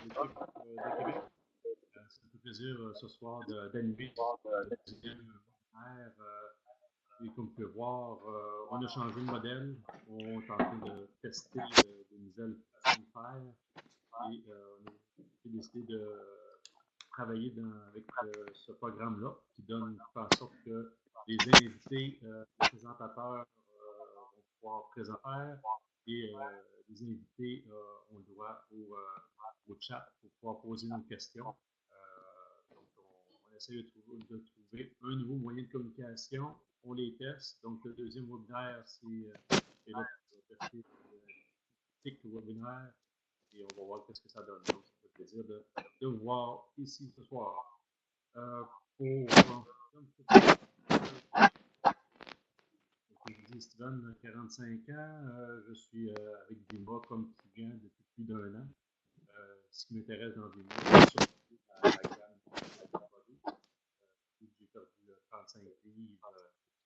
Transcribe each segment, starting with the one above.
l'équipe de Québec. Ça me fait plaisir ce soir d'animer le deuxième webinaire. Et comme vous pouvez voir, on a changé de modèle. On est en train de tester de nouvelles façons de faire. Et on a décidé de travailler avec ce programme-là qui fait en sorte que les invités, les présentateurs vont pouvoir présenter et les invités ont le droit au chat pour pouvoir poser nos questions. Donc, on essaie de trouver un nouveau moyen de communication. On les teste. Donc, le deuxième webinaire, c'est là pour tester le webinaire et on va voir ce que ça donne. Donc, ça fait plaisir de vous voir ici ce soir. Comme je dis, Steven, 45 ans, je suis avec Vima comme client depuis plus d'1 an. Ce qui m'intéresse dans Vima, c'est surtout la gamme produits. J'ai perdu 35 livres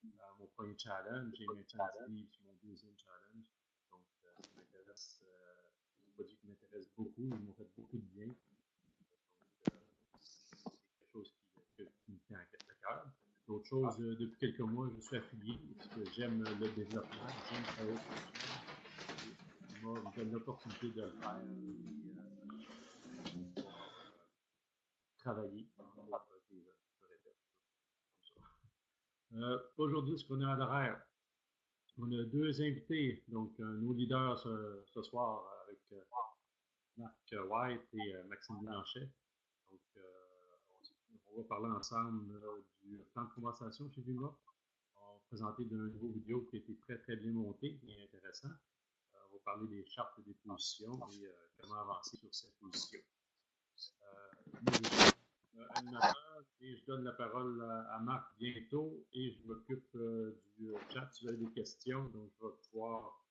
dans mon premier challenge, j'ai maintenu 10 livres sur mon deuxième challenge. Donc, ça m'intéresse, c'est un produit qui m'intéresse beaucoup, ils m'ont fait beaucoup de bien. C'est quelque chose qui me tient à cœur. D'autre chose, depuis quelques mois, je suis affilié parce que j'aime le développement, j'aime travailler sur le web. Il m'a donné l'opportunité de le faire et pouvoir travailler pour des aujourd'hui, ce qu'on a à l'horaire, on a deux invités, donc nos leaders ce soir avec Marc White et Maxime Blanchet. Donc, on va parler ensemble du plan de conversation chez Vima. On va présenter d'un nouveau vidéo qui a été très, très bien monté et intéressant. On va parler des chartes des positions et comment avancer sur ces positions. Moi, je suis animateur et je donne la parole à Marc bientôt et je m'occupe du chat si vous avez des questions. Donc, je vais pouvoir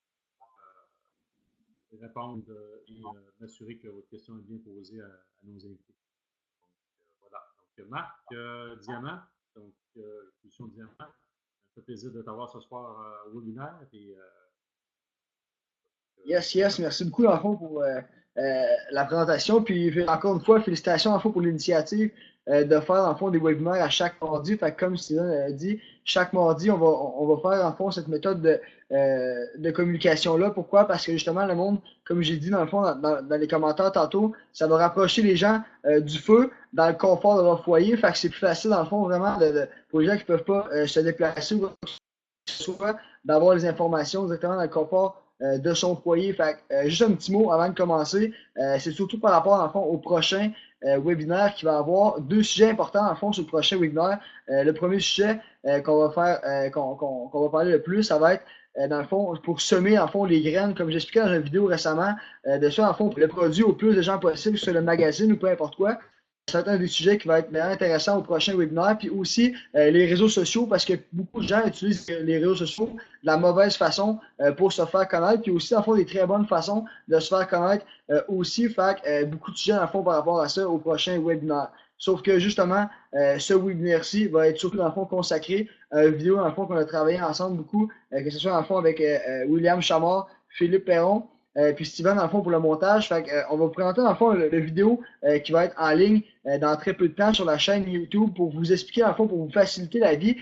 répondre et m'assurer que votre question est bien posée à nos invités. Voilà. Donc, Marc Diamant, donc, Solution Diamant, ça me fait plaisir de t'avoir ce soir au webinaire. Et, yes, merci beaucoup, dans le fond, pour la présentation. Puis, encore une fois, félicitations, en fond, pour l'initiative de faire, en fond, des webinaires à chaque mardi. Fait que, comme Steven a dit, chaque mardi, on va faire, en fond, cette méthode de communication-là. Pourquoi? Parce que, justement, le monde, comme j'ai dit, dans le fond, dans les commentaires tantôt, ça va rapprocher les gens du feu dans le confort de leur foyer. Fait que c'est plus facile, dans le fond, vraiment, pour les gens qui ne peuvent pas se déplacer ou soit d'avoir les informations directement dans le confort de son foyer. Fait juste un petit mot avant de commencer. C'est surtout par rapport, en fond, au prochain webinaire qui va avoir deux sujets importants, en fond, sur le prochain webinaire. Le premier sujet qu'on va faire, qu'on va parler le plus, ça va être dans le fond, pour semer, en fond, les graines, comme j'expliquais dans une vidéo récemment, de ça, en fond, le produit au plus de gens possible sur le magazine ou peu importe quoi. C'est un des sujets qui va être bien intéressant au prochain webinaire. Puis aussi, les réseaux sociaux, parce que beaucoup de gens utilisent les réseaux sociaux de la mauvaise façon pour se faire connaître. Puis aussi, en fond, des très bonnes façons de se faire connaître aussi. Fait beaucoup de sujets, en fond, par rapport à ça au prochain webinaire. Sauf que, justement, ce webinaire-ci va être surtout, dans le fond, consacré à une vidéo, dans le fond, qu'on a travaillé ensemble beaucoup, que ce soit, dans le fond, avec William Chamard, Philippe Perron, puis Steven, dans le fond, pour le montage. Fait on va vous présenter, dans le fond, le vidéo qui va être en ligne dans très peu de temps sur la chaîne YouTube pour vous expliquer, dans le fond, pour vous faciliter la vie,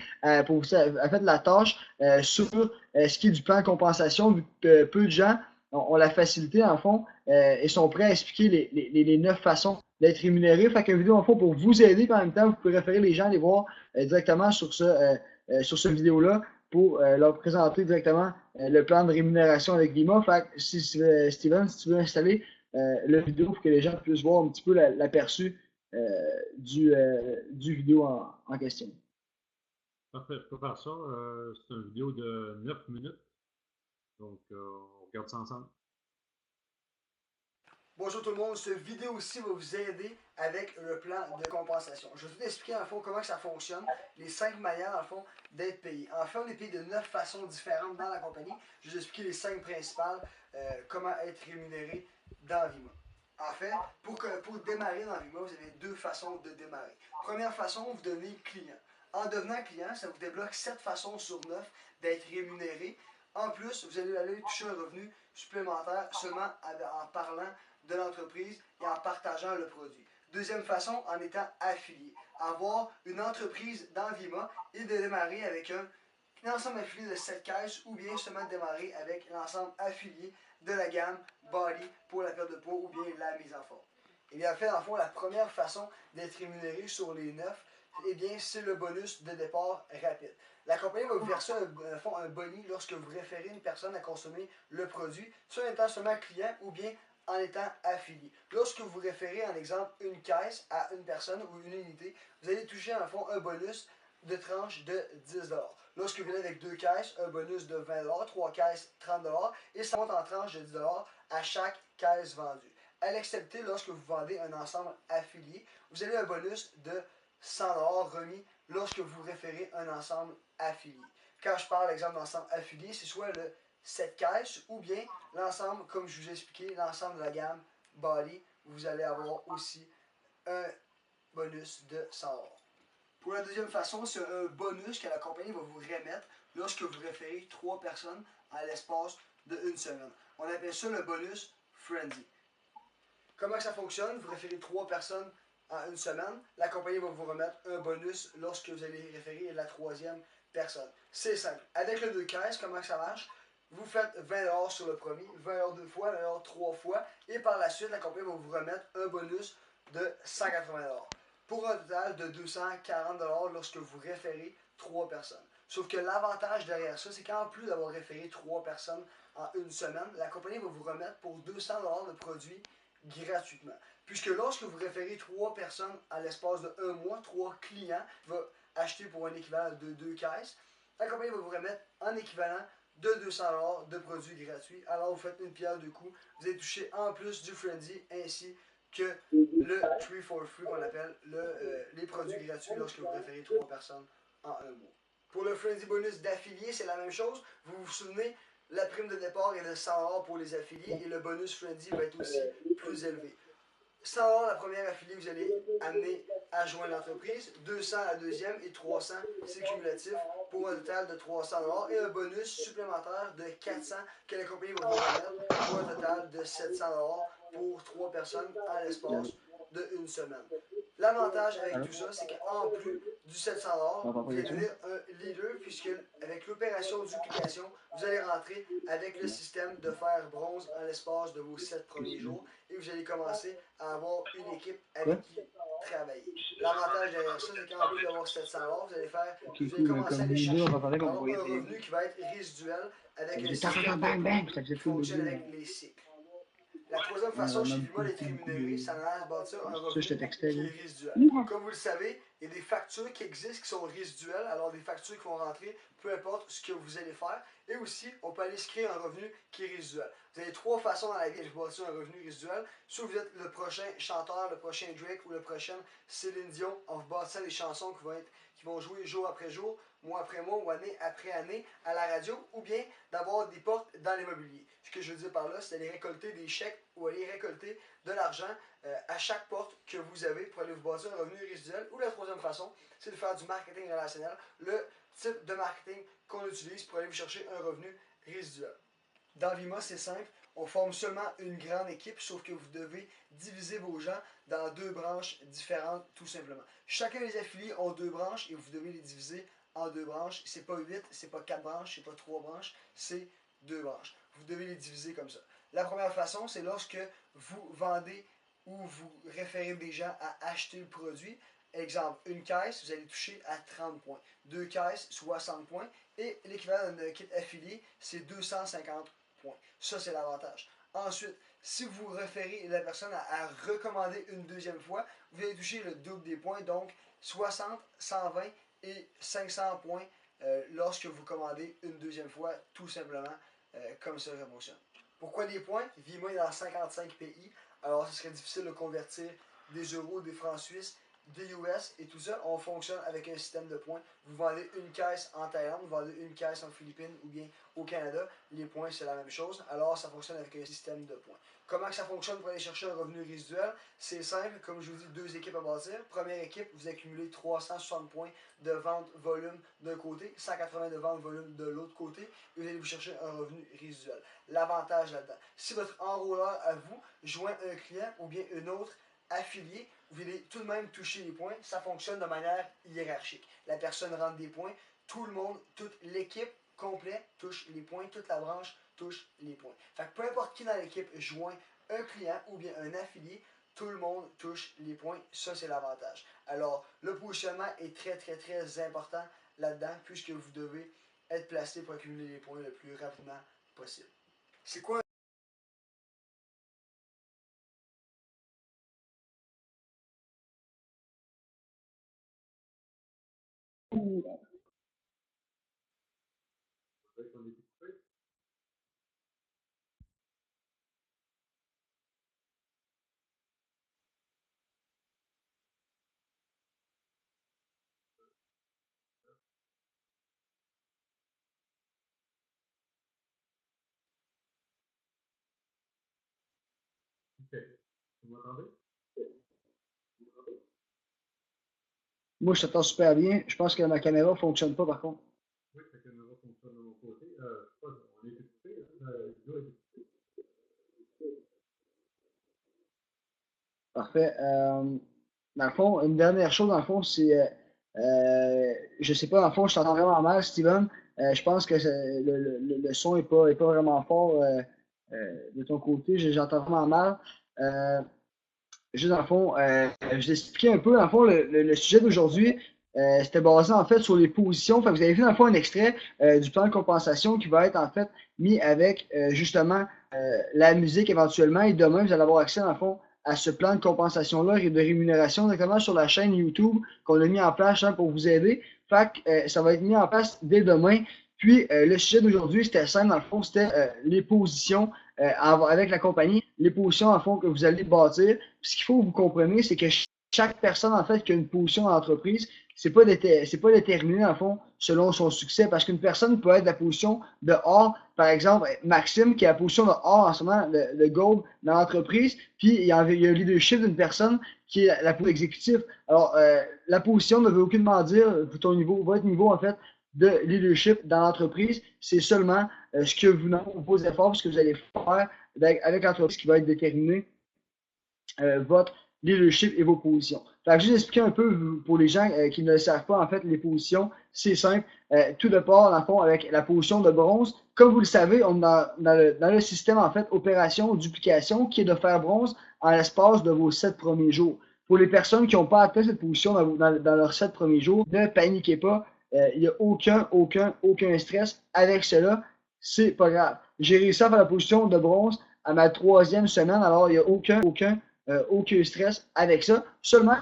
pour vous faire la tâche sur ce qui est du plan de compensation, vu que peu de gens ont la facilité, en fond, et sont prêts à expliquer les 9 façons d'être rémunéré. Fait qu'une vidéo, en fond, pour vous aider, puis en même temps, vous pouvez référer les gens à les voir directement sur ce vidéo-là pour leur présenter directement le plan de rémunération avec Vima. Fait que Steven, si tu veux installer la vidéo pour que les gens puissent voir un petit peu l'aperçu du vidéo en question. Parfait, je peux faire ça. C'est une vidéo de 9 minutes. Donc, on regarde ça ensemble. Bonjour tout le monde, cette vidéo-ci va vous aider avec le plan de compensation. Je vais vous expliquer en fond comment ça fonctionne, les 5 manières en fond d'être payé. En fait, on est payé de 9 façons différentes dans la compagnie. Je vais vous expliquer les 5 principales, comment être rémunéré dans Vima. En fait, pour démarrer dans Vima, vous avez 2 façons de démarrer. Première façon, vous devenez client. En devenant client, ça vous débloque 7 façons sur 9 d'être rémunéré. En plus, vous allez aller toucher un revenu supplémentaire seulement en parlant de l'entreprise et en partageant le produit. Deuxième façon, en étant affilié. Avoir une entreprise dans Vima et de démarrer avec un ensemble affilié de 7 caisses ou bien seulement démarrer avec l'ensemble affilié de la gamme Body pour la perte de poids ou bien la mise en forme. Et bien, en fait, en fond, la première façon d'être rémunéré sur les 9, eh bien, c'est le bonus de départ rapide. La compagnie va vous verser un boni lorsque vous référez une personne à consommer le produit, soit en étant seulement client ou bien en étant affilié. Lorsque vous référez, en exemple, une caisse à une personne ou une unité, vous allez toucher, en fond, un bonus de tranche de 10 $. Lorsque vous venez avec 2 caisses, un bonus de 20 $, 3 caisses, 30 $, et ça monte en tranche de 10 $ à chaque caisse vendue. À l'excepté, lorsque vous vendez un ensemble affilié, vous avez un bonus de 100 $ remis lorsque vous référez un ensemble affilié. Quand je parle, exemple, d'ensemble affilié, c'est soit le 7 caisses ou bien l'ensemble, comme je vous ai expliqué, l'ensemble de la gamme Body, vous allez avoir aussi un bonus de 100 $. Pour la deuxième façon, c'est un bonus que la compagnie va vous remettre lorsque vous référez 3 personnes à l'espace d'une semaine. On appelle ça le bonus Frenzy. Comment ça fonctionne? Vous référez 3 personnes en une semaine. La compagnie va vous remettre un bonus lorsque vous allez référer la troisième personne. C'est simple. Avec le 2 caisses, comment ça marche? Vous faites 20 $ sur le premier, 20 $ 2 fois, 20 $ 3 fois, et par la suite, la compagnie va vous remettre un bonus de 180 $. Pour un total de 240 $ lorsque vous référez 3 personnes. Sauf que l'avantage derrière ça, c'est qu'en plus d'avoir référé 3 personnes en une semaine, la compagnie va vous remettre pour 200 $ de produits gratuitement. Puisque lorsque vous référez 3 personnes à l'espace de 1 mois, 3 clients vont acheter pour un équivalent de 2 caisses, la compagnie va vous remettre en équivalent de 200 $ de produits gratuits. Alors vous faites une pierre deux coups. Vous allez toucher en plus du Frenzy ainsi que le 3 for free qu'on appelle les produits gratuits lorsque vous référez 3 personnes en 1 mois. Pour le Frenzy bonus d'affilié, c'est la même chose. Vous vous souvenez, la prime de départ est de 100 $ pour les affiliés et le bonus Frenzy va être aussi plus élevé. 100 $ la première affiliée que vous allez amener à joindre l'entreprise, 200 la deuxième et 300 c'est cumulatif pour un total de 300 $ et un bonus supplémentaire de 400 que la compagnie va vous remettre pour un total de 700 $ pour 3 personnes en l'espace d'une semaine. L'avantage avec tout ça, c'est qu'en plus du 700 $, vous allez devenir un leader puisque avec l'opération de duplication, vous allez rentrer avec le système de fer bronze en l'espace de vos 7 premiers jours et vous allez commencer à avoir une équipe avec qui travailler. L'avantage derrière ça, c'est qu'en plus d'avoir 700 $, vous allez commencer à aller chercher un revenu qui va être résiduel avec un système qui fonctionne avec les cycles. La troisième façon chez Vima d'être rémunéré, ça a l'air de bâtir un revenu qui est résiduel. Comme vous le savez, il y a des factures qui existent qui sont résiduelles, alors des factures qui vont rentrer, peu importe ce que vous allez faire. Et aussi, on peut aller se créer un revenu qui est résiduel. Vous avez 3 façons dans la vie de bâtir un revenu résiduel. Soit vous êtes le prochain chanteur, le prochain Drake ou le prochain Céline Dion en vous bâtissant des chansons qui vont jouer jour après jour, mois après mois ou année après année à la radio, ou bien d'avoir des portes dans l'immobilier. Ce que je veux dire par là, c'est d'aller récolter des chèques ou aller récolter de l'argent à chaque porte que vous avez pour aller vous bâtir un revenu résiduel. Ou la troisième façon, c'est de faire du marketing relationnel, le type de marketing qu'on utilise pour aller vous chercher un revenu résiduel. Dans Vima, c'est simple. On forme seulement une grande équipe, sauf que vous devez diviser vos gens dans 2 branches différentes, tout simplement. Chacun des affiliés ont 2 branches et vous devez les diviser en 2 branches. C'est pas 8, c'est pas 4 branches, c'est pas 3 branches, c'est 2 branches. Vous devez les diviser comme ça. La première façon, c'est lorsque vous vendez ou vous référez des gens à acheter le produit. Exemple, une caisse, vous allez toucher à 30 points. 2 caisses, 60 points. Et l'équivalent d'un kit affilié, c'est 250 points. Ça, c'est l'avantage. Ensuite, si vous référez la personne à recommander une deuxième fois, vous allez toucher le double des points, donc 60, 120 et 500 points lorsque vous commandez une deuxième fois, tout simplement comme ça fonctionne. Pourquoi des points? Vima est dans 55 pays, alors ce serait difficile de convertir des euros, des francs suisses, des US et tout ça, on fonctionne avec un système de points. Vous vendez une caisse en Thaïlande, vous vendez une caisse en Philippines ou bien au Canada, les points c'est la même chose, alors ça fonctionne avec un système de points. Comment que ça fonctionne pour aller chercher un revenu résiduel? C'est simple, comme je vous dis, deux équipes à bâtir. Première équipe, vous accumulez 360 points de vente volume d'un côté, 180 de vente volume de l'autre côté, et vous allez vous chercher un revenu résiduel. L'avantage là-dedans, si votre enrôleur à vous joint un client ou bien une autre affilié, vous allez tout de même toucher les points. Ça fonctionne de manière hiérarchique. La personne rentre des points, tout le monde, toute l'équipe complète touche les points, toute la branche touche les points. Fait que peu importe qui dans l'équipe joint un client ou bien un affilié, tout le monde touche les points. Ça, c'est l'avantage. Alors, le positionnement est très important là-dedans puisque vous devez être placé pour accumuler les points le plus rapidement possible. C'est quoi On est équipé. OK. Vous m'entendez? Moi, je t'entends super bien. Je pense que ma caméra ne fonctionne pas par contre. Oui, la caméra fonctionne de mon côté. On est équipé. Là, Parfait. Dans le fond, une dernière chose, dans le fond, c'est. Je sais pas, dans le fond, je t'entends vraiment mal, Steven. Je pense que le son est pas vraiment fort de ton côté. J'entends vraiment mal. Euh, Juste dans le fond, je vais expliquer un peu. Dans le fond, le sujet d'aujourd'hui, c'était basé en fait sur les positions. Fait que vous avez vu dans le fond un extrait du plan de compensation qui va être en fait mis avec justement la musique éventuellement. Et demain, vous allez avoir accès dans le fond à ce plan de compensation-là et de rémunération directement sur la chaîne YouTube qu'on a mis en place hein, pour vous aider. Fait que ça va être mis en place dès demain. Puis le sujet d'aujourd'hui, c'était simple, dans le fond, c'était les positions avec la compagnie, les positions en fond que vous allez bâtir. Puis ce qu'il faut que vous compreniez, c'est que chaque personne en fait qui a une position dans l'entreprise, c'est pas déterminé en fond selon son succès parce qu'une personne peut être de la position de A, par exemple Maxime qui a la position de A en ce moment, de Gold dans l'entreprise, puis il y a un leadership d'une personne qui est la position exécutive. Alors la position ne veut aucunement dire ton niveau, votre niveau en fait de leadership dans l'entreprise, c'est seulement ce que vous n'avez vos efforts, ce que vous allez faire avec l'entreprise qui va être déterminé votre leadership et vos positions. Fait que juste expliquer un peu pour les gens qui ne le savent pas, en fait, les positions, c'est simple. Tout de part, dans le fond, avec la position de bronze, comme vous le savez, on est dans le système, en fait, opération, duplication, qui est de faire bronze en l'espace de vos 7 premiers jours. Pour les personnes qui n'ont pas atteint cette position dans leurs 7 premiers jours, ne paniquez pas. Il n'y a aucun stress avec cela. C'est pas grave. J'ai réussi à faire la position de bronze à ma 3e semaine, alors il n'y a aucun stress avec ça. Seulement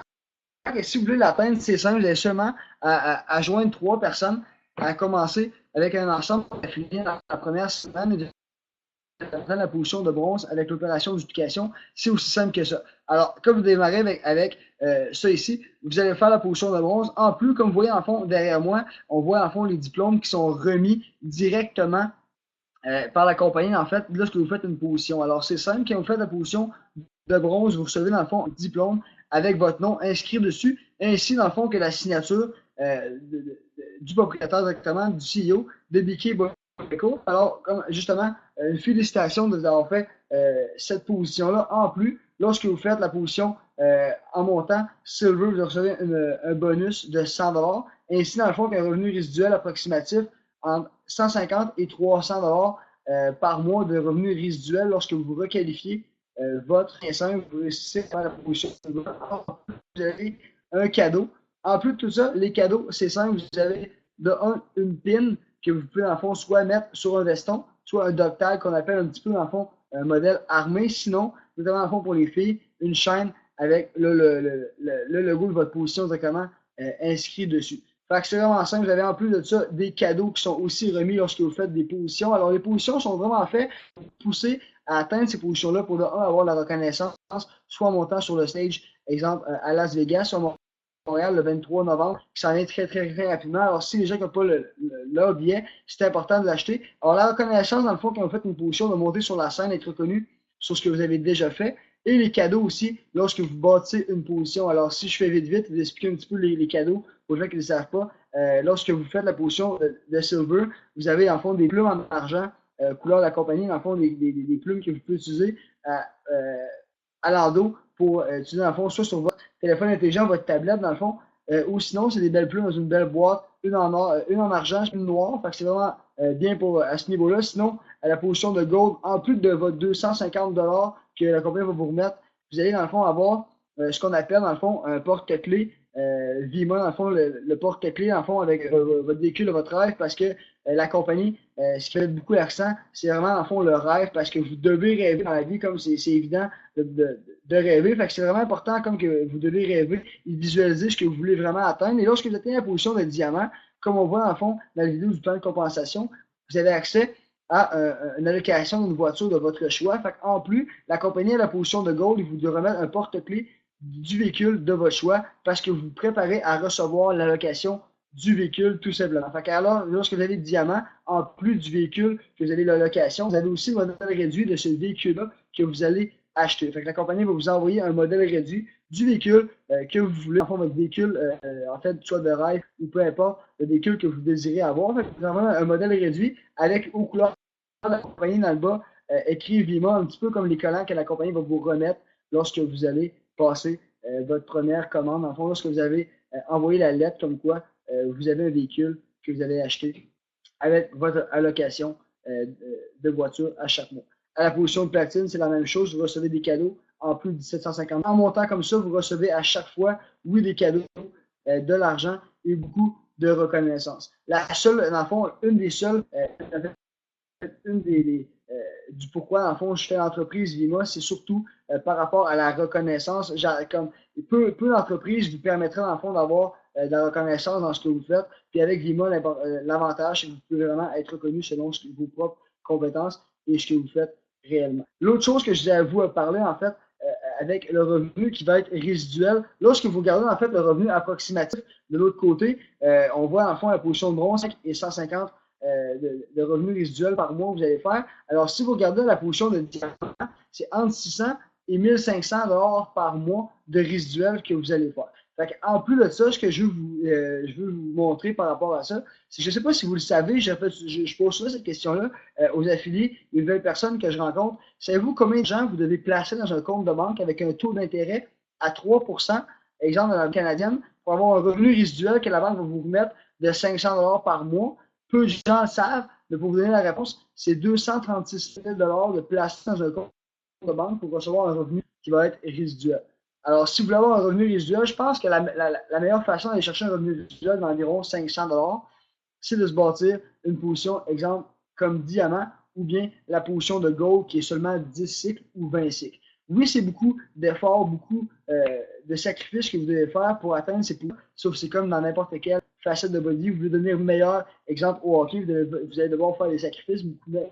que si vous voulez l'atteindre, c'est simple, vous avez seulement à joindre 3 personnes, à commencer avec un ensemble à finir la première semaine et de atteindre la position de bronze avec l'opération de duplication. C'est aussi simple que ça. Alors, comme vous démarrez avec ça ici, vous allez faire la position de bronze. En plus, comme vous voyez en fond derrière moi, on voit en fond les diplômes qui sont remis directement par la compagnie, en fait, lorsque vous faites une position. Alors, c'est simple, quand vous faites la position de bronze, vous recevez, dans le fond, un diplôme avec votre nom inscrit dessus, ainsi, dans le fond, que la signature du propriétaire directement, du CEO de BK Boyco. Alors, comme, justement, une félicitation de vous avoir fait cette position-là. En plus, lorsque vous faites la position en montant Silver, vous recevez un bonus de 100 $. Ainsi, dans le fond, qu'un revenu résiduel approximatif entre 150 et 300 par mois de revenus résiduels lorsque vous requalifiez votre dessin, vous réussissez à faire la proposition. Vous avez un cadeau. En plus de tout ça, les cadeaux, c'est simple. Vous avez de un, une pin que vous pouvez, en fond, soit mettre sur un veston, soit un dog tag qu'on appelle un petit peu, en fond, un modèle armé. Sinon, notamment, en fond, pour les filles, une chaîne avec le logo de votre position directement inscrit dessus. Fait que c'est vraiment simple. Vous avez en plus de ça des cadeaux qui sont aussi remis lorsque vous faites des positions. Alors, les positions sont vraiment faites pour pousser à atteindre ces positions-là pour de un, avoir la reconnaissance, soit en montant sur le stage, exemple à Las Vegas, soit en Montréal le 23 novembre, qui s'en vient très, très, très rapidement. Alors, si les gens qui n'ont pas leur billet, c'est important de l'acheter. Alors, la reconnaissance, dans le fond, quand vous faites une position, de monter sur la scène, être reconnu sur ce que vous avez déjà fait. Et les cadeaux aussi, lorsque vous bâtissez une position. Alors, si je fais vite, vite, vous expliquer un petit peu les cadeaux aux gens qui ne le savent pas. Lorsque vous faites la position de silver, vous avez, en fond, des plumes en argent, couleur de la compagnie, dans le fond, des plumes que vous pouvez utiliser à l'endos pour utiliser, dans le fond, soit sur votre téléphone intelligent, votre tablette, dans le fond, ou sinon, c'est des belles plumes dans une belle boîte, une en or, une en argent, une noire. Fait que c'est vraiment bien pour, à ce niveau-là. Sinon, à la position de gold, en plus de votre 250$ que la compagnie va vous remettre, vous allez, dans le fond, avoir ce qu'on appelle, dans le fond, un porte-clés. Vima, dans le fond, le porte-clés, dans le fond, avec votre véhicule de votre rêve, parce que la compagnie, ce qui fait beaucoup l'accent, c'est vraiment, dans le fond, le rêve, parce que vous devez rêver dans la vie, comme c'est évident de rêver. Fait que c'est vraiment important, comme que vous devez rêver et visualiser ce que vous voulez vraiment atteindre. Et lorsque vous atteignez la position de diamant, comme on voit, dans le fond, dans la vidéo du plan de compensation, vous avez accès à une allocation d'une voiture de votre choix. Fait en plus, la compagnie à la position de gold, il vous remettre un porte-clés du véhicule de votre choix parce que vous vous préparez à recevoir l'allocation du véhicule tout simplement. Fait alors, lorsque vous avez le diamant, en plus du véhicule que vous avez l'allocation, vous avez aussi le modèle réduit de ce véhicule-là que vous allez acheter. Fait que la compagnie va vous envoyer un modèle réduit du véhicule que vous voulez, en fait, votre véhicule, en fait, soit de rêve ou peu importe, le véhicule que vous désirez avoir. Fait que vous avez un modèle réduit avec aux couleurs de la compagnie dans le bas, écrit Vima, un petit peu comme les collants que la compagnie va vous remettre lorsque vous allez passer votre première commande. En fond, lorsque vous avez envoyé la lettre comme quoi vous avez un véhicule que vous avez acheté avec votre allocation de voiture à chaque mois. À la position de platine, c'est la même chose. Vous recevez des cadeaux en plus de 1750. En montant comme ça, vous recevez à chaque fois, oui, des cadeaux, de l'argent et beaucoup de reconnaissance. La seule, dans le fond, une des seules, une du pourquoi, dans le fond, je fais l'entreprise Vima, c'est surtout par rapport à la reconnaissance. Comme peu d'entreprises vous permettraient, dans le fond, d'avoir de la reconnaissance dans ce que vous faites. Puis avec Vima, l'avantage, c'est que vous pouvez vraiment être reconnu selon vos propres compétences et ce que vous faites réellement. L'autre chose que je disais à vous parler, en fait, avec le revenu qui va être résiduel, lorsque vous regardez, en fait, le revenu approximatif de l'autre côté, on voit, en fond, la position de bronze et 150 de revenus résiduels par mois que vous allez faire. Alors, si vous regardez la position de diamant, c'est entre 600 et 1500$ par mois de résiduels que vous allez faire. Fait en plus de ça, ce que je veux vous montrer par rapport à ça, c'est je ne sais pas si vous le savez, je pose souvent cette question-là aux affiliés, les nouvelles personnes que je rencontre. Savez-vous combien de gens vous devez placer dans un compte de banque avec un taux d'intérêt à 3%, exemple dans la canadienne, pour avoir un revenu résiduel que la banque va vous remettre de 500$ par mois? Peu de gens le savent, mais pour vous donner la réponse, c'est 236 000 $ de placer dans un compte de banque pour recevoir un revenu qui va être résiduel. Alors, si vous voulez avoir un revenu résiduel, je pense que la meilleure façon d'aller chercher un revenu résiduel d'environ 500$, c'est de se bâtir une position, exemple, comme diamant, ou bien la position de gold qui est seulement 10 cycles ou 20 cycles. Oui, c'est beaucoup d'efforts, beaucoup de sacrifices que vous devez faire pour atteindre ces positions, sauf que c'est comme dans n'importe quelle facette de votre vie. Vous voulez devenir meilleur, exemple au hockey, vous allez devoir faire des sacrifices, vous pouvez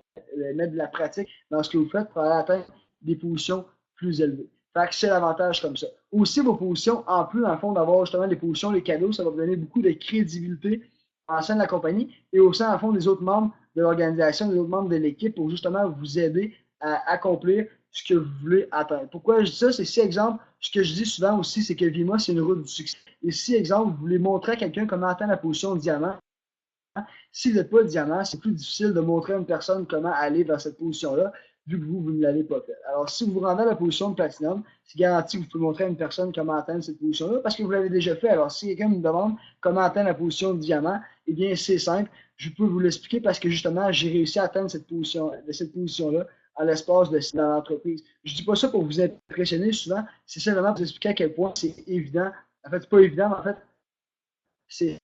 mettre de la pratique dans ce que vous faites pour aller atteindre des positions plus élevées. Fait que c'est l'avantage comme ça. Aussi, vos positions, en plus, dans le fond, d'avoir justement des positions, les cadeaux, ça va vous donner beaucoup de crédibilité en sein de la compagnie et au sein, en fond, des autres membres de l'organisation, des autres membres de l'équipe pour justement vous aider à accomplir ce que vous voulez atteindre. Pourquoi je dis ça? C'est si, exemple, ce que je dis souvent aussi, c'est que Vima, c'est une route du succès. Et si, exemple, vous voulez montrer à quelqu'un comment atteindre la position de diamant, si vous n'êtes pas diamant, c'est plus difficile de montrer à une personne comment aller vers cette position-là, vu que vous ne l'avez pas fait. Alors, si vous vous rendez à la position de platinum, c'est garanti que vous pouvez montrer à une personne comment atteindre cette position-là, parce que vous l'avez déjà fait. Alors, si quelqu'un me demande comment atteindre la position de diamant, eh bien, c'est simple. Je peux vous l'expliquer parce que, justement, j'ai réussi à atteindre cette position-là à l'espace de l'entreprise. Je ne dis pas ça pour vous impressionner souvent, c'est simplement pour vous expliquer à quel point c'est évident. En fait, c'est pas évident, mais en fait, c'est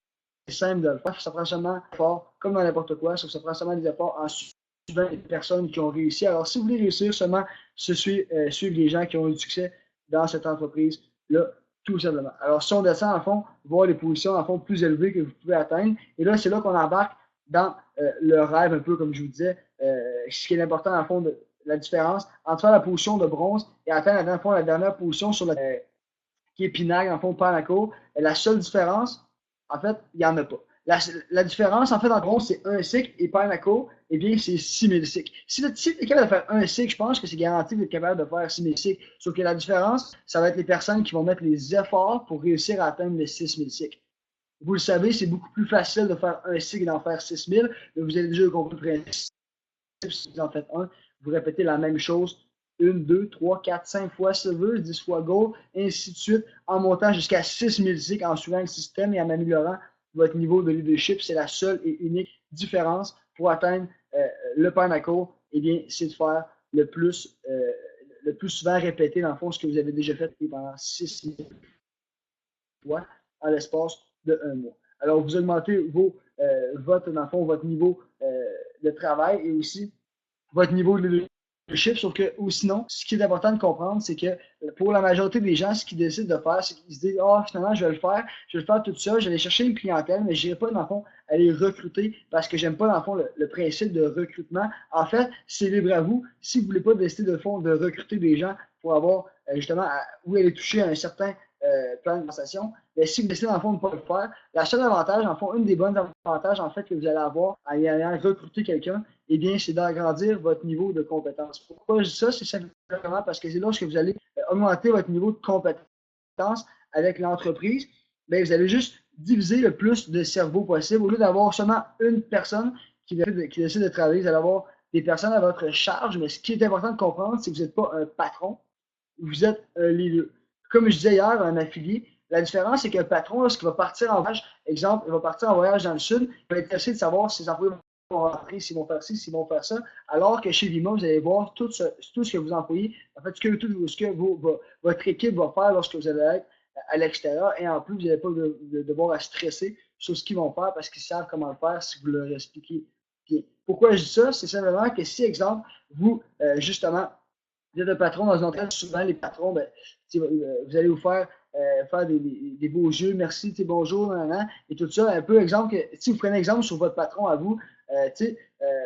simple de le faire. Ça prend seulement des efforts, comme dans n'importe quoi, sauf que ça prend seulement des efforts en suivant les personnes qui ont réussi. Alors, si vous voulez réussir, seulement suivre les gens qui ont eu du succès dans cette entreprise-là, tout simplement. Alors, si on descend, en fond, voir les positions, en fond, plus élevées que vous pouvez atteindre, et là, c'est là qu'on embarque dans le rêve, un peu comme je vous disais, ce qui est important, en fond, de la différence entre faire la position de bronze et atteindre, dans le fond, la dernière position sur qui est Pinag, en fond, Panaco. La seule différence, en fait, il n'y en a pas. La différence, en fait, en gros, c'est un cycle et Panaco, eh bien, c'est 6000 cycles. Si tu es capable de faire un cycle, je pense que c'est garanti d'être capable de faire 6000 cycles. Sauf que la différence, ça va être les personnes qui vont mettre les efforts pour réussir à atteindre les 6000 cycles. Vous le savez, c'est beaucoup plus facile de faire un cycle et d'en faire 6000, mais vous avez déjà compris le principe. Si vous en faites un, vous répétez la même chose 1, 2, 3, 4, 5 fois silver, 10 fois gold, et ainsi de suite, en montant jusqu'à 6000 cycles en suivant le système et en améliorant votre niveau de leadership. C'est la seule et unique différence pour atteindre le Panaco. Eh bien, c'est de faire le plus souvent répéter, dans le fond, ce que vous avez déjà fait pendant 6000 fois en l'espace de 1 mois. Alors, vous augmentez dans le fond, votre niveau de travail et aussi votre niveau de leadership, sauf que, ou sinon, ce qui est important de comprendre, c'est que pour la majorité des gens, ce qu'ils décident de faire, c'est qu'ils se disent, finalement, je vais le faire tout ça, je vais aller chercher une clientèle, mais je n'irai pas, dans le fond, aller recruter parce que j'aime pas, dans le fond, le principe de recrutement. En fait, c'est libre à vous. Si vous ne voulez pas décider, de fond, de recruter des gens pour avoir, justement, où aller toucher à un certain plan de compensation, mais si vous décidez, dans le fond, de ne pas le faire, la seule avantage, en fond, une des bonnes avantages, en fait, que vous allez avoir en allant recruter quelqu'un, eh bien, c'est d'agrandir votre niveau de compétence. Pourquoi je dis ça? C'est simplement parce que c'est lorsque vous allez augmenter votre niveau de compétence avec l'entreprise, bien, vous allez juste diviser le plus de cerveaux possible. Au lieu d'avoir seulement une personne qui décide de travailler, vous allez avoir des personnes à votre charge, mais ce qui est important de comprendre, c'est que vous n'êtes pas un patron, vous êtes un leader. Comme je disais hier, un affilié, la différence, c'est qu'un patron, lorsqu'il va partir en voyage, exemple, il va partir en voyage dans le sud, il va être intéressé de savoir si ses employés vont rentrer, s'ils vont faire ci, s'ils vont faire ça, alors que chez Vima, vous allez voir tout ce que vous employez, en fait, tout ce que votre équipe va faire lorsque vous allez être à l'extérieur, et en plus, vous n'allez pas devoir à stresser sur ce qu'ils vont faire parce qu'ils savent comment le faire si vous leur expliquez bien. Pourquoi je dis ça? C'est simplement que si, exemple, vous, justement, vous êtes un patron dans une entreprise, souvent les patrons, ben, vous allez vous faire des beaux jeux, merci, bonjour, et tout ça. Un peu exemple, si vous prenez exemple sur votre patron à vous,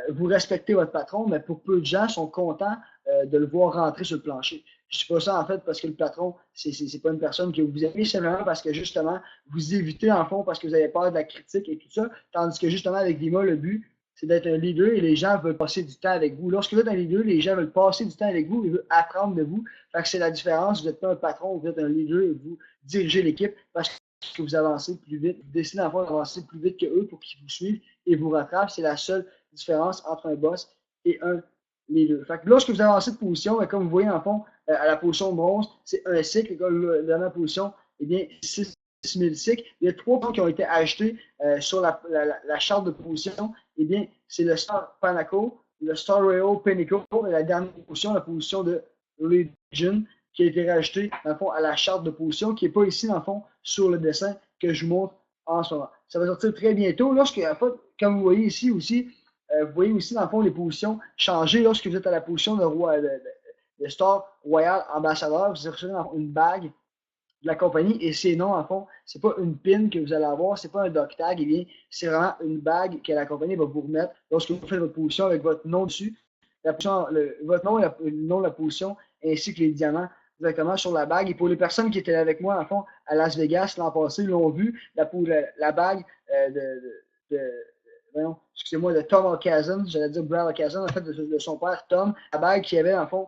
vous respectez votre patron, mais pour peu de gens sont contents de le voir rentrer sur le plancher. Je ne dis pas ça en fait parce que le patron, c'est pas une personne que vous aimez, simplement parce que justement, vous évitez en fond parce que vous avez peur de la critique et tout ça, tandis que justement avec Vima, le but, c'est d'être un leader et les gens veulent passer du temps avec vous. Lorsque vous êtes un leader, les gens veulent passer du temps avec vous et veulent apprendre de vous. Fait que c'est la différence. Vous n'êtes pas un patron, vous êtes un leader et vous dirigez l'équipe parce que vous avancez plus vite. Vous décidez en fait d'avancer plus vite qu'eux pour qu'ils vous suivent et vous rattrapent. C'est la seule différence entre un boss et un leader. Fait que lorsque vous avancez de position, comme vous voyez en fond, à la position de bronze, c'est un cycle. La dernière position, eh bien, 6000 cycles. Il y a 3 points qui ont été ajoutés sur la charte de position. Eh bien, c'est le Star Panaco, le Star Royal Pinnacle et la dernière position, la position de Legion, qui a été rajoutée, dans le fond, à la charte de position, qui n'est pas ici, dans le fond, sur le dessin que je vous montre en ce moment. Ça va sortir très bientôt. Lorsque, en fait, comme vous voyez ici aussi, vous voyez aussi, dans le fond, les positions changer lorsque vous êtes à la position de Star Royal Ambassadeur. Vous recevez une bague de la compagnie et ces noms, en fond, c'est pas une pin que vous allez avoir, c'est pas un doc tag, eh bien, c'est vraiment une bague que la compagnie va vous remettre lorsque vous faites votre position avec votre nom dessus, votre nom, le nom de la position, ainsi que les diamants directement sur la bague. Et pour les personnes qui étaient avec moi, en fond, à Las Vegas l'an passé, l'ont vu, la bague excusez-moi, de Tom Ocasio, j'allais dire Brad Ocasio, en fait, de son père Tom, la bague qu'il avait, en fond,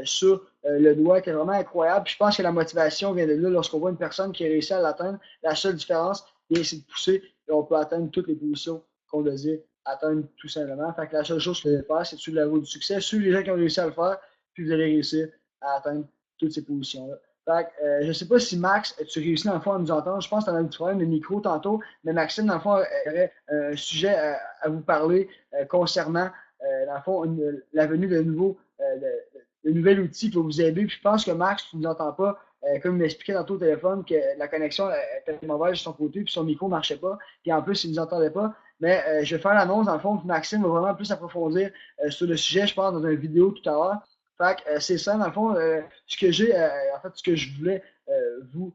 sur le doigt était vraiment incroyable. Puis je pense que la motivation vient de là lorsqu'on voit une personne qui a réussi à l'atteindre. La seule différence, c'est de pousser et on peut atteindre toutes les positions qu'on désire atteindre tout simplement. Fait que la seule chose que vous devez faire, c'est de suivre la route du succès, suivre les gens qui ont réussi à le faire, puis vous allez réussir à atteindre toutes ces positions-là. Fait que, je ne sais pas si Max, tu réussis dans le fond à nous entendre. Je pense que tu as un petit problème de micro tantôt, mais Maxime, dans le fond, aurait un sujet à vous parler concernant, dans le fond, la venue de nouvel outil qui va vous aider. Puis je pense que Max, tu ne nous entends pas, comme il m'expliquait tantôt au téléphone, que la connexion était mauvaise de son côté, puis son micro ne marchait pas. Puis en plus, il ne nous entendait pas. Mais je vais faire l'annonce, dans le fond, que Maxime va vraiment plus approfondir sur le sujet, je pense, dans une vidéo tout à l'heure. Fait que c'est ça, dans le fond, ce que je voulais vous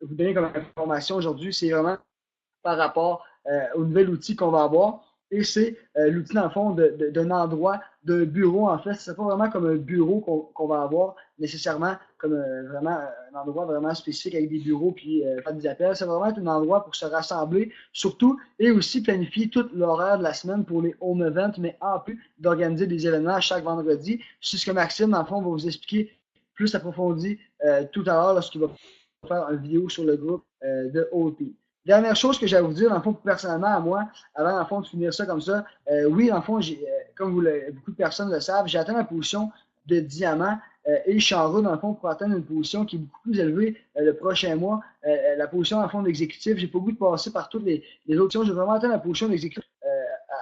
donner comme information aujourd'hui, c'est vraiment par rapport au nouvel outil qu'on va avoir. Et c'est l'outil, dans le fond, d'un endroit, d'un bureau, en fait. C'est pas vraiment comme un bureau qu'on va avoir nécessairement comme vraiment un endroit vraiment spécifique avec des bureaux puis faire des appels. C'est vraiment un endroit pour se rassembler, surtout, et aussi planifier tout l'horaire de la semaine pour les home events, mais en plus d'organiser des événements chaque vendredi. C'est ce que Maxime, dans le fond, va vous expliquer plus approfondi tout à l'heure lorsqu'il va faire une vidéo sur le groupe de OP. Dernière chose que j'ai à vous dire, dans le fond, personnellement, à moi, avant, dans le fond, de finir ça comme ça, oui, dans le fond, comme beaucoup de personnes le savent, j'ai atteint la position de diamant et je suis en route, dans le fond, pour atteindre une position qui est beaucoup plus élevée le prochain mois. La position, dans le fond, d'exécutif, j'ai pas goût de passer par toutes les options. J'ai vraiment atteint la position d'exécutif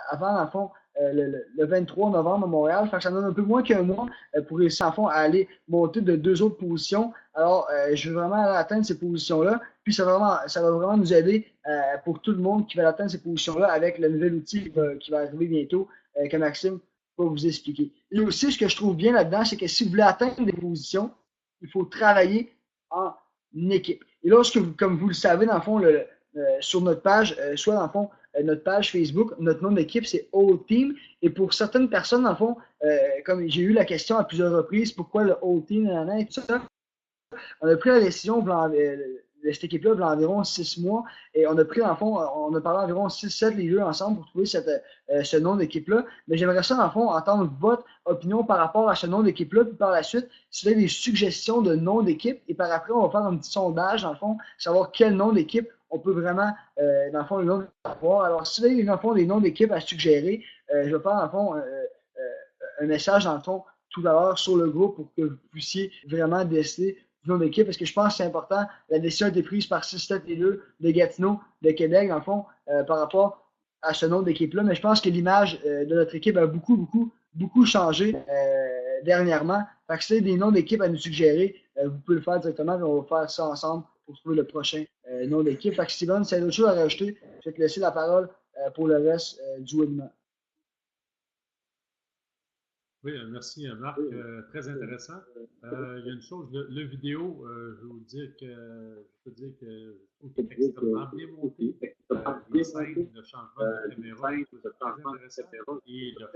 avant, dans le fond, le 23 novembre à Montréal. Fait que ça donne un peu moins qu'un mois pour réussir, en fond, à aller monter de 2 autres positions. Alors, je veux vraiment aller atteindre ces positions-là. Puis, ça va vraiment nous aider pour tout le monde qui va atteindre ces positions-là avec le nouvel outil qui va arriver bientôt, que Maxime va vous expliquer. Et aussi, ce que je trouve bien là-dedans, c'est que si vous voulez atteindre des positions, il faut travailler en équipe. Et lorsque comme vous le savez, dans le fond, sur notre page, soit dans le fond, notre page Facebook, notre nom d'équipe, c'est All Team. Et pour certaines personnes, dans le fond, comme j'ai eu la question à plusieurs reprises, pourquoi le All Team, et tout ça, on a pris la décision de cette équipe-là il y a environ 6 mois et on a pris, dans le fond, on a parlé environ 6-7 les deux ensemble pour trouver ce nom d'équipe-là. Mais j'aimerais ça, dans le fond, entendre votre opinion par rapport à ce nom d'équipe-là. Puis par la suite, si vous avez des suggestions de nom d'équipe, et par après, on va faire un petit sondage, dans le fond, savoir quel nom d'équipe on peut vraiment, dans le fond, le nom avoir. Alors, si vous avez, dans le fond, des noms d'équipe à suggérer, je vais faire, dans le fond, un message, dans le fond, tout à l'heure sur le groupe pour que vous puissiez vraiment décider du nom d'équipe, parce que je pense que c'est important. La décision a été prise par 6-7 et 2 de Gatineau, de Québec, dans le fond, par rapport à ce nom d'équipe-là. Mais je pense que l'image de notre équipe a beaucoup changé dernièrement. Fait que si vous avez des noms d'équipe à nous suggérer, vous pouvez le faire directement et on va faire ça ensemble pour trouver le prochain nom d'équipe. Fait que Steven, si tu as d'autres choses à rajouter, je vais te laisser la parole pour le reste du webinaire. Oui, merci Marc, très intéressant. Il y a une chose, le vidéo, je peux dire que je trouve qu'il est extrêmement bien monté. Les scènes, le changement de caméra, c'est très intéressant. Et le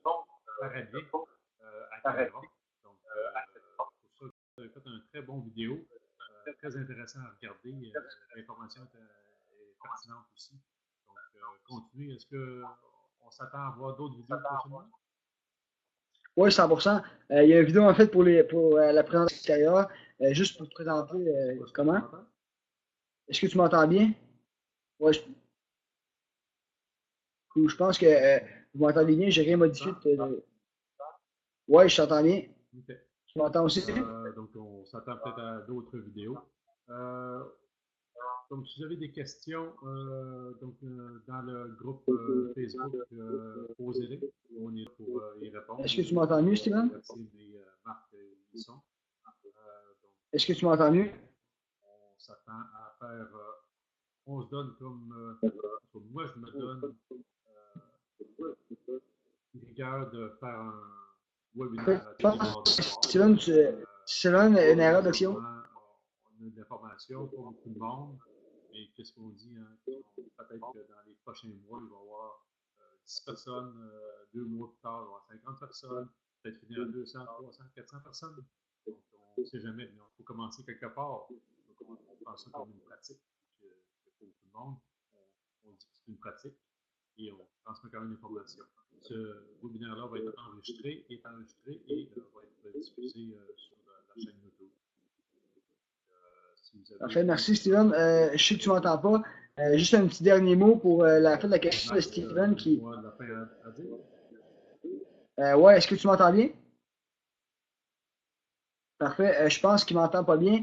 fond paraît bien à la caméra. Donc, pour ça, vous avez fait un très bon vidéo, très intéressant à regarder. L'information est pertinente aussi. Donc, continuez. Est-ce qu'on s'attend à voir d'autres vidéos prochainement? Oui, 100%. Il y a une vidéo en fait pour la présentation extérieure, juste pour te présenter comment. Est-ce que tu m'entends bien? Oui, je pense que vous m'entendez bien, j'ai rien modifié. Oui, je t'entends bien. Okay. Tu m'entends aussi? Donc, on s'attend peut-être à d'autres vidéos. Donc, si vous avez des questions dans le groupe Facebook, posez-les. On est là pour y répondre. Est-ce que tu m'entends mieux, Steven? Marc, ils sont. Est-ce que tu m'entends mieux? On s'attend à faire. On se donne comme moi, je me donne rigueur de faire un webinaire. Steven, une erreur d'action. On a de l'information pour beaucoup de monde. Et qu'est-ce qu'on dit? Hein? Peut-être que dans les prochains mois, il va y avoir 10 personnes, 2 mois plus tard, il va y avoir 50 personnes, peut-être finir à 200, 300, 400 personnes. Donc, on ne sait jamais, mais il faut commencer quelque part. On prend ça comme une pratique. Pour tout le monde, on dit que c'est une pratique et on transmet quand même l'information. Ce webinaire-là va être enregistré et va être diffusé sur la chaîne YouTube. Parfait, merci Steven. Je sais que tu ne m'entends pas. Juste un petit dernier mot pour la fin de la question de Steven qui. Ouais, est-ce que tu m'entends bien? Parfait. Je pense qu'il ne m'entend pas bien.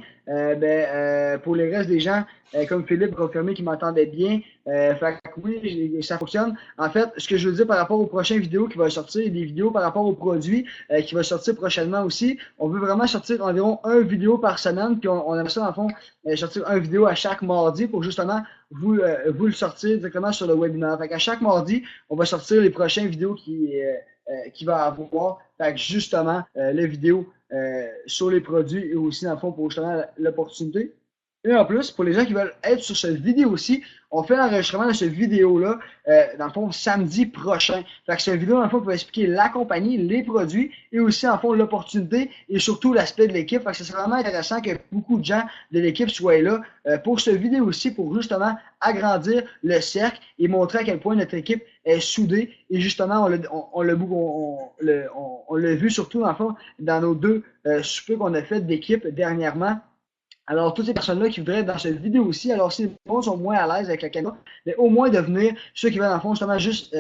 Pour les restes des gens, comme Philippe a confirmé qu'il m'entendait bien, fait que oui, ça fonctionne. En fait, ce que je veux dire par rapport aux prochaines vidéos qui vont sortir, des vidéos par rapport aux produits qui vont sortir prochainement aussi, on veut vraiment sortir environ une vidéo par semaine, puis on aime ça, dans le fond, sortir une vidéo à chaque mardi pour justement vous le sortir directement sur le webinaire. Fait qu'à chaque mardi, on va sortir les prochaines vidéos qui va avoir. Fait que justement, les vidéos sur les produits et aussi, dans le fond, pour justement l'opportunité. Et en plus, pour les gens qui veulent être sur cette vidéo-ci, on fait l'enregistrement de cette vidéo-là, dans le fond, samedi prochain. Fait que c'est une vidéo, dans le fond, qui va expliquer la compagnie, les produits et aussi, en fond, l'opportunité et surtout l'aspect de l'équipe. Fait que c'est vraiment intéressant que beaucoup de gens de l'équipe soient là pour cette vidéo-ci, pour justement agrandir le cercle et montrer à quel point notre équipe est soudée. Et justement, on l'a vu surtout, dans le fond, dans nos deux soupers qu'on a fait d'équipe dernièrement. Alors, toutes ces personnes-là qui voudraient être dans cette vidéo aussi, alors si les gens sont moins à l'aise avec la caméra, mais au moins de venir, ceux qui veulent, en fond, justement, juste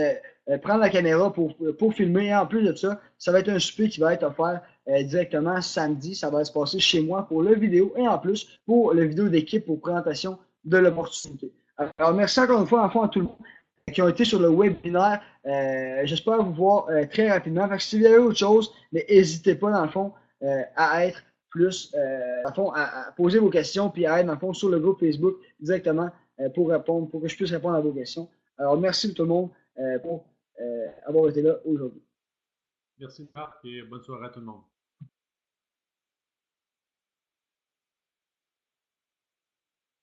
prendre la caméra pour filmer. Et en plus de ça, ça va être un souper qui va être offert directement samedi. Ça va se passer chez moi pour la vidéo et en plus pour la vidéo d'équipe pour présentation de l'opportunité. Alors, merci encore une fois, en fond, à tout le monde qui ont été sur le webinaire. J'espère vous voir très rapidement. Fait que si vous avez autre chose, n'hésitez pas, dans le fond, à être plus, dans le fond, à poser vos questions, puis à être, dans le fond, sur le groupe Facebook directement pour répondre, pour que je puisse répondre à vos questions. Alors, merci tout le monde pour avoir été là aujourd'hui. Merci, Marc, et bonne soirée à tout le monde.